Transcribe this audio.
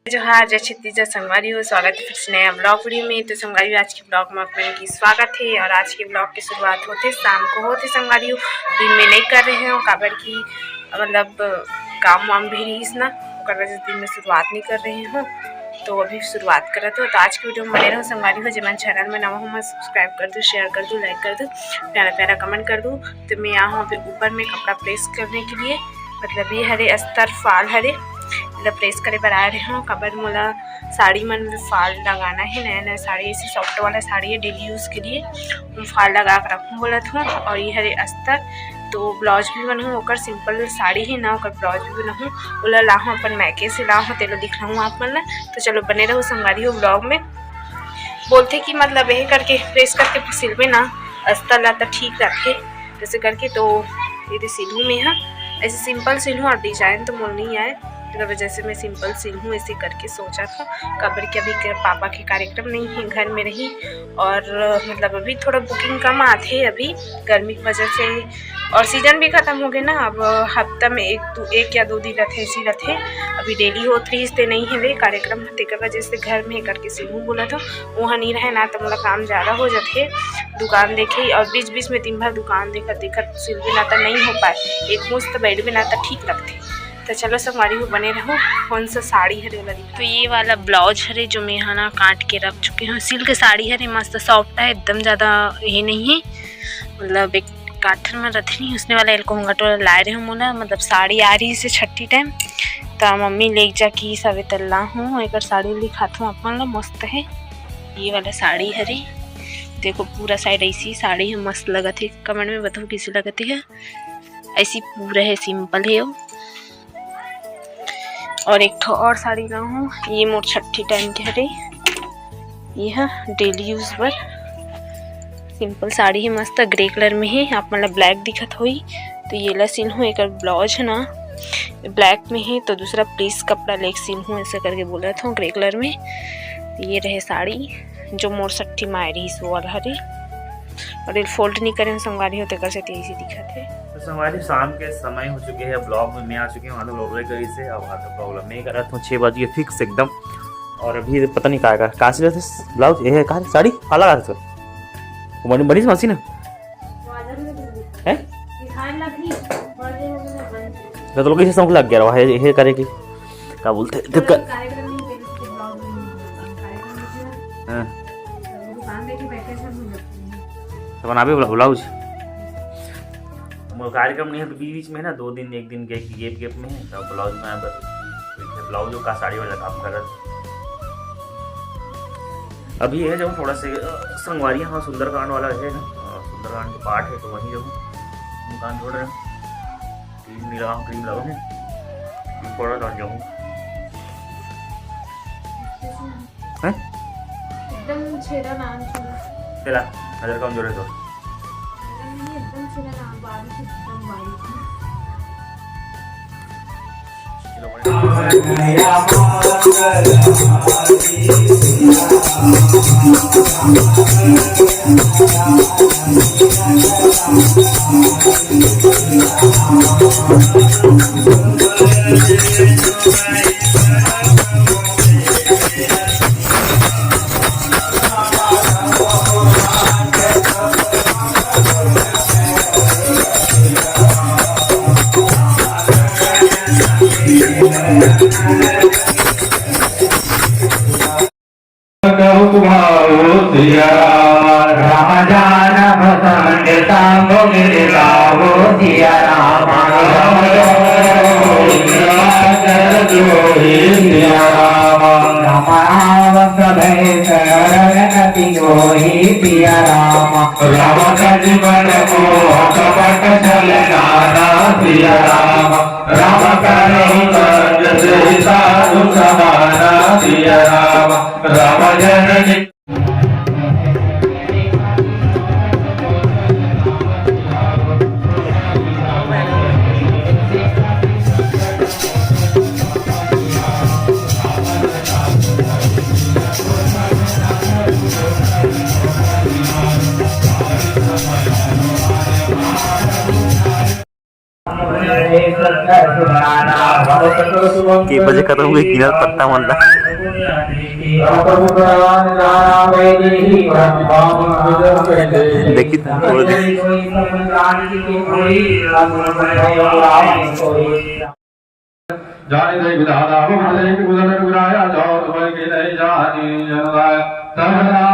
जोहार जय छत्तीसगढ़ संगवारी हो। स्वागत है फिर से नया ब्लॉग वीडियो में। तो संगवारी आज के ब्लॉग में अपने की स्वागत है। और आज के ब्लॉग की शुरुआत होते शाम को होते संगवारी हो, दिन में नहीं कर रहे हो काबर की मतलब काम वाम भी रही ना कर वजह दिन में शुरुआत नहीं कर रही हूँ। तो अभी शुरुआत कर तो आज की वीडियो में बने रहो संगवारी हो। जब चैनल में नवा हूँ मैं सब्सक्राइब कर दूँ, शेयर कर दूँ, लाइक कर दूँ, प्यारा प्यारा कमेंट कर दूँ। तो मैं यहाँ हूँ अभी ऊपर में कपड़ा प्रेस करने के लिए, मतलब ये हरे अस्तर फाल हरे मतलब प्रेस करे पर आ रहे हूँ। कबर मोला साड़ी मन में फाल लगाना है, नया नया साड़ी ऐसी सॉफ्ट वाला साड़ी है डेली यूज़ के लिए, फाल लगा कर रखूँ बोलत हूँ। और ये हरे अस्तर तो ब्लाउज भी बनूँ ओकर सिंपल साड़ी ही ना ओकर ब्लाउज भी बनूँ बोला लाहूँ अपन मैके से लाहूँ तेलो दिख रहा हूँ आप मन। तो चलो बने रहो संगवारी हो ब्लॉग में। बोलते कि मतलब यही करके प्रेस करके सिलवे ना अस्तर ला तो ठीक रखे जैसे करके। तो ये सिलूँ में यहाँ ऐसे सिंपल सिलूँ और डिजाइन तो मोल नहीं आए तो वजह से मैं सिंपल सिलूँ ऐसे करके सोचा था। कबर के अभी पापा के कार्यक्रम नहीं है, घर में रही और मतलब अभी थोड़ा बुकिंग कम आते है अभी गर्मी की वजह से और सीजन भी ख़त्म हो गया ना। अब हफ्ता में एक या दो दिन रहते ऐसी रहते, अभी डेली हो 30 दिन नहीं है वे कार्यक्रम तेकर वजह से घर में करके सिलूँ बोला था। वहाँ नहीं रहे ना तो मतलब काम ज़्यादा हो जाते दुकान देखे और बीच बीच में दिन भर दुकान देखत सिलवे ना तो नहीं हो पाए, एक मुश्त बैठ भी ना तो ठीक लगते। तो चलो संगवारी हो बने रहो। कौन सा साड़ी हरे वाला तो ये वाला ब्लाउज हरे जो मैं यहाँ ना काट के रख चुके हूँ। सिल्क साड़ी हरे मस्त सॉफ्ट है एकदम, ज़्यादा ये नहीं है मतलब एक काठन में रथनी नहीं उसने वाला एल्को टोला ला रहे हूँ मोला मतलब साड़ी आ रही से छठी टाइम तो मम्मी ले जा की सवे तल्ला हूँ एक साड़ी लिखात हूँ अपन ला मस्त है। ये वाला साड़ी हरे देखो पूरा साइड ऐसी साड़ी है मस्त लगत है, कमेंट में बताओ कैसी लगती है। ऐसी पूरा है सिंपल है वो। और एक ठो और साड़ी ला हूँ ये मोर छठी टाइम के हरे, ये है डेली यूज पर सिंपल साड़ी है मस्त ग्रे कलर में है, आप मतलब ब्लैक दिखत हुई तो ये ला सिल हूँ। एक ब्लाउज है ना ब्लैक में है तो दूसरा प्लीज कपड़ा लेक सिल हूँ ऐसे करके बोला था ग्रे कलर में। ये रहे साड़ी जो मोर छठी मायरी सो वाला हरे और ये फोल्ड नहीं करें संगवारी होते कर से ऐसी दिखत है। तो संगवारी शाम के समय हो चुके हैं, ब्लॉग में मैं आ चुके हैं वहाँ तो ब्लॉग करी से अब वहाँ तो प्रॉब्लम नहीं कर रहा था 6 बजे फिक्स एकदम। और अभी पता नहीं क्या कहाँ से रहते ब्लाउज ये कहाँ साड़ी अलग आ रहा बनी बनी मसी ना है तो लोग कैसे समझ लग गया रहा है ये करे की क्या बोलते तो बनाबे ब्लाउज कार्यक्रम नहीं है तो बीच में ना 2 दिन 1 दिन गैप में है तो ब्लाउज में ब्लाउज का साड़ी वाला काम कर रहा अभी है जब थोड़ा से संगवारी हाँ सुंदरकांड वाला है ना सुंदरकांड का पार्ट है तो वहीं जब दुकान छोड़ रहे क्रीम नहीं लगा क्रीम लगा है क्रीम पाउडर डाल जाऊँ एकदम छेड़ा नाम चला नजर कमजोर है तो राम जान भसंडता गिरलावो सिया राम रामावत भय शरणति गोहि पिया राम राम जीवन को कपट चलना सिया राम राम करो जय साधु समाना सिया राम राम जननी के बजे खत्म हुई गिना पत्ता मंडा देखी जाने दे विधाता भगवान एक गुजर गुराया जो तुम्हारे के नहीं जानी जनता